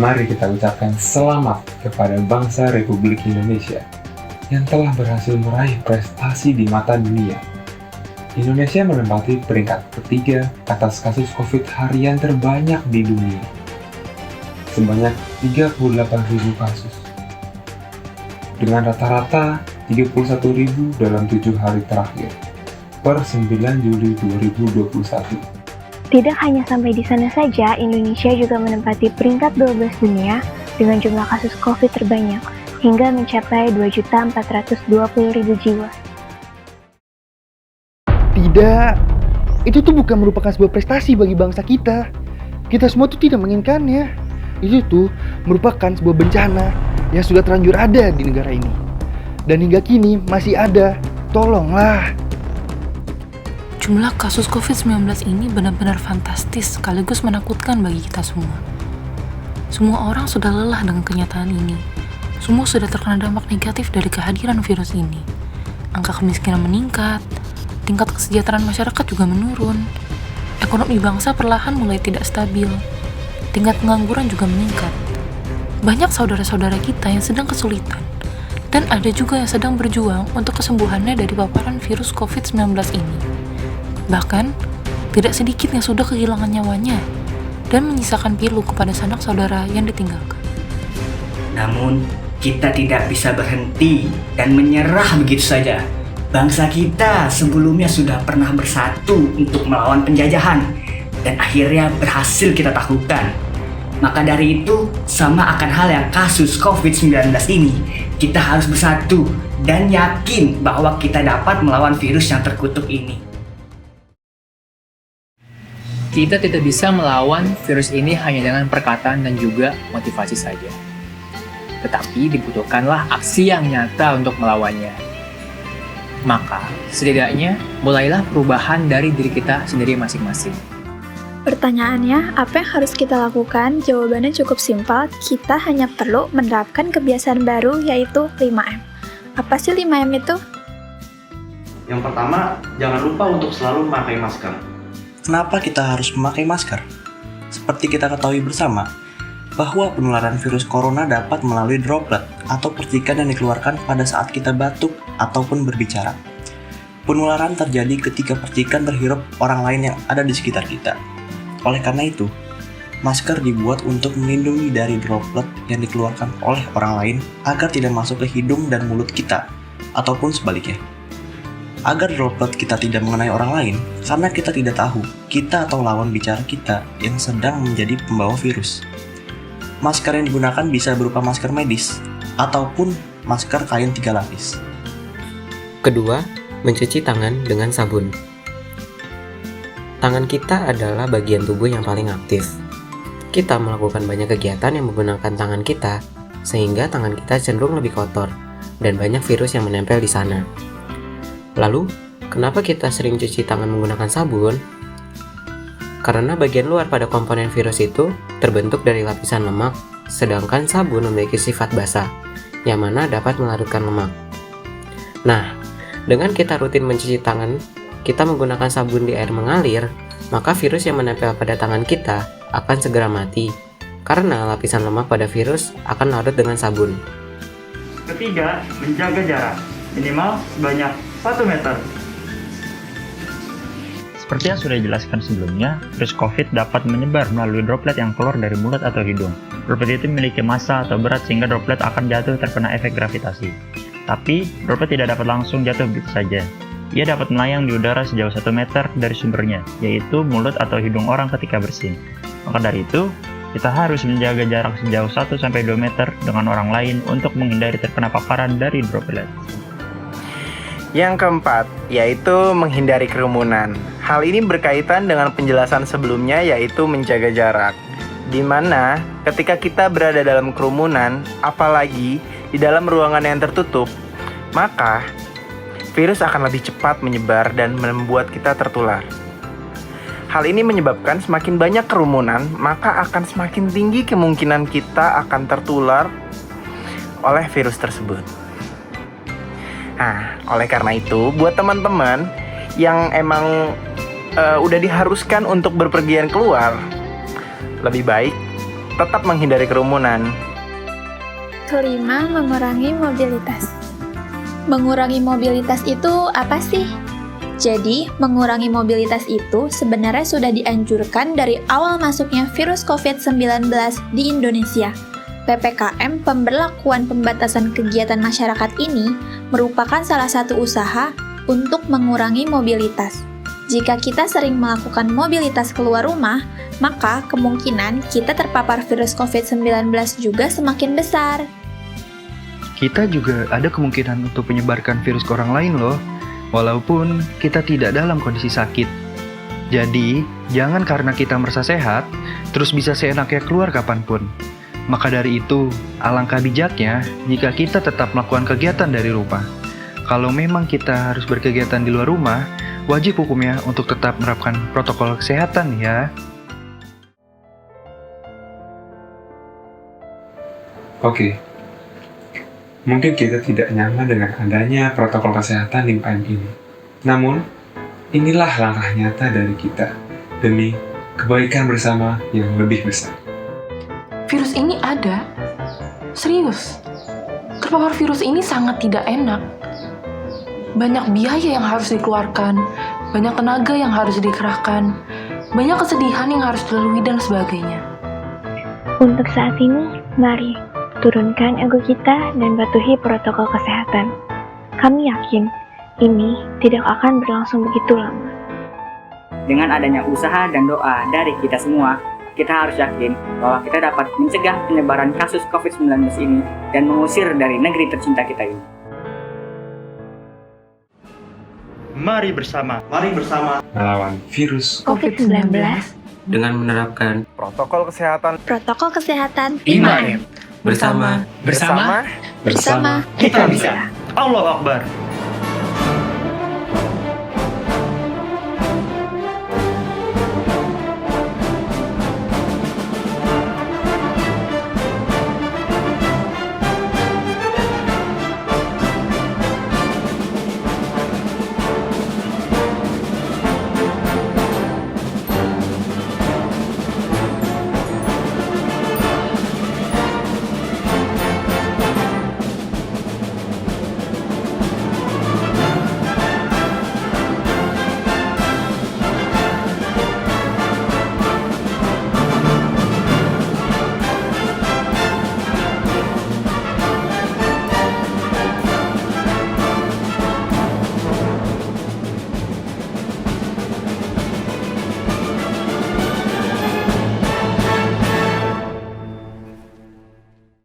Mari kita ucapkan selamat kepada bangsa Republik Indonesia yang telah berhasil meraih prestasi di mata dunia. Indonesia menempati peringkat ketiga atas kasus COVID harian terbanyak di dunia, sebanyak 38.000 kasus, dengan rata-rata 31.000 dalam 7 hari terakhir, per 9 Juli 2021. Tidak hanya sampai di sana saja, Indonesia juga menempati peringkat 12 dunia dengan jumlah kasus COVID terbanyak, hingga mencapai 2.420.000 jiwa. Tidak, itu tuh bukan merupakan sebuah prestasi bagi bangsa kita. Kita semua tuh tidak menginginkannya. Itu tuh merupakan sebuah bencana yang sudah terlanjur ada di negara ini. Dan hingga kini masih ada. Tolonglah. Jumlah kasus COVID-19 ini benar-benar fantastis sekaligus menakutkan bagi kita semua. Semua orang sudah lelah dengan kenyataan ini. Semua sudah terkena dampak negatif dari kehadiran virus ini. Angka kemiskinan meningkat, tingkat kesejahteraan masyarakat juga menurun. Ekonomi bangsa perlahan mulai tidak stabil. Tingkat pengangguran juga meningkat. Banyak saudara-saudara kita yang sedang kesulitan. Dan ada juga yang sedang berjuang untuk kesembuhannya dari paparan virus COVID-19 ini. Bahkan, tidak sedikit yang sudah kehilangan nyawanya dan menyisakan pilu kepada sanak saudara yang ditinggalkan. Namun, kita tidak bisa berhenti dan menyerah begitu saja. Bangsa kita sebelumnya sudah pernah bersatu untuk melawan penjajahan dan akhirnya berhasil kita taklukkan. Maka dari itu, sama akan hal yang kasus COVID-19 ini, kita harus bersatu dan yakin bahwa kita dapat melawan virus yang terkutuk ini. Kita tidak bisa melawan virus ini hanya dengan perkataan dan juga motivasi saja. Tetapi dibutuhkanlah aksi yang nyata untuk melawannya. Maka, setidaknya, mulailah perubahan dari diri kita sendiri masing-masing. Pertanyaannya, apa yang harus kita lakukan? Jawabannya cukup simpel, kita hanya perlu menerapkan kebiasaan baru yaitu 5M. Apa sih 5M itu? Yang pertama, jangan lupa untuk selalu memakai masker. Kenapa kita harus memakai masker? Seperti kita ketahui bersama, bahwa penularan virus corona dapat melalui droplet atau percikan yang dikeluarkan pada saat kita batuk ataupun berbicara. Penularan terjadi ketika percikan terhirup orang lain yang ada di sekitar kita. Oleh karena itu, masker dibuat untuk melindungi dari droplet yang dikeluarkan oleh orang lain agar tidak masuk ke hidung dan mulut kita, ataupun sebaliknya. Agar droplet kita tidak mengenai orang lain, karena kita tidak tahu kita atau lawan bicara kita yang sedang menjadi pembawa virus. Masker yang digunakan bisa berupa masker medis, ataupun masker kain 3 lapis. Kedua, mencuci tangan dengan sabun. Tangan kita adalah bagian tubuh yang paling aktif. Kita melakukan banyak kegiatan yang menggunakan tangan kita, sehingga tangan kita cenderung lebih kotor, dan banyak virus yang menempel di sana. Lalu, kenapa kita sering cuci tangan menggunakan sabun? Karena bagian luar pada komponen virus itu terbentuk dari lapisan lemak, sedangkan sabun memiliki sifat basah, yang mana dapat melarutkan lemak. Nah, dengan kita rutin mencuci tangan, kita menggunakan sabun di air mengalir, maka virus yang menempel pada tangan kita akan segera mati, karena lapisan lemak pada virus akan larut dengan sabun. Ketiga, menjaga jarak, minimal sebanyak 1 meter. Seperti yang sudah dijelaskan sebelumnya, virus COVID dapat menyebar melalui droplet yang keluar dari mulut atau hidung. Droplet itu memiliki massa atau berat sehingga droplet akan jatuh terkena efek gravitasi. Tapi, droplet tidak dapat langsung jatuh begitu saja. Ia dapat melayang di udara sejauh 1 meter dari sumbernya, yaitu mulut atau hidung orang ketika bersin. Maka dari itu, kita harus menjaga jarak sejauh 1-2 meter dengan orang lain untuk menghindari terkena paparan dari droplet. Yang keempat, yaitu menghindari kerumunan. Hal ini berkaitan dengan penjelasan sebelumnya, yaitu menjaga jarak. Di mana ketika kita berada dalam kerumunan, apalagi di dalam ruangan yang tertutup, maka virus akan lebih cepat menyebar dan membuat kita tertular. Hal ini menyebabkan semakin banyak kerumunan, maka akan semakin tinggi kemungkinan kita akan tertular oleh virus tersebut. Nah, oleh karena itu, buat teman-teman yang emang udah diharuskan untuk berpergian keluar, lebih baik tetap menghindari kerumunan. Kelima, mengurangi mobilitas. Mengurangi mobilitas itu apa sih? Jadi, mengurangi mobilitas itu sebenarnya sudah dianjurkan dari awal masuknya virus COVID-19 di Indonesia. PPKM, pemberlakuan pembatasan kegiatan masyarakat ini, merupakan salah satu usaha untuk mengurangi mobilitas. Jika kita sering melakukan mobilitas keluar rumah, maka kemungkinan kita terpapar virus COVID-19 juga semakin besar. Kita juga ada kemungkinan untuk menyebarkan virus ke orang lain loh, walaupun kita tidak dalam kondisi sakit. Jadi, jangan karena kita merasa sehat, terus bisa seenaknya keluar kapanpun. Maka dari itu, alangkah bijaknya jika kita tetap melakukan kegiatan dari rumah. Kalau memang kita harus berkegiatan di luar rumah, wajib hukumnya untuk tetap menerapkan protokol kesehatan ya. Oke, mungkin kita tidak nyaman dengan adanya protokol kesehatan di UM ini. Namun, inilah langkah nyata dari kita demi kebaikan bersama yang lebih besar. Virus ini ada. Serius. Terpapar virus ini sangat tidak enak. Banyak biaya yang harus dikeluarkan, banyak tenaga yang harus dikerahkan, banyak kesedihan yang harus dilalui dan sebagainya. Untuk saat ini, mari turunkan ego kita dan patuhi protokol kesehatan. Kami yakin ini tidak akan berlangsung begitu lama. Dengan adanya usaha dan doa dari kita semua, kita harus yakin bahwa kita dapat mencegah penyebaran kasus COVID-19 ini dan mengusir dari negeri tercinta kita ini. Mari bersama Melawan virus COVID-19 Dengan menerapkan Protokol kesehatan 5M. bersama Bersama kita bisa. Allahu Akbar.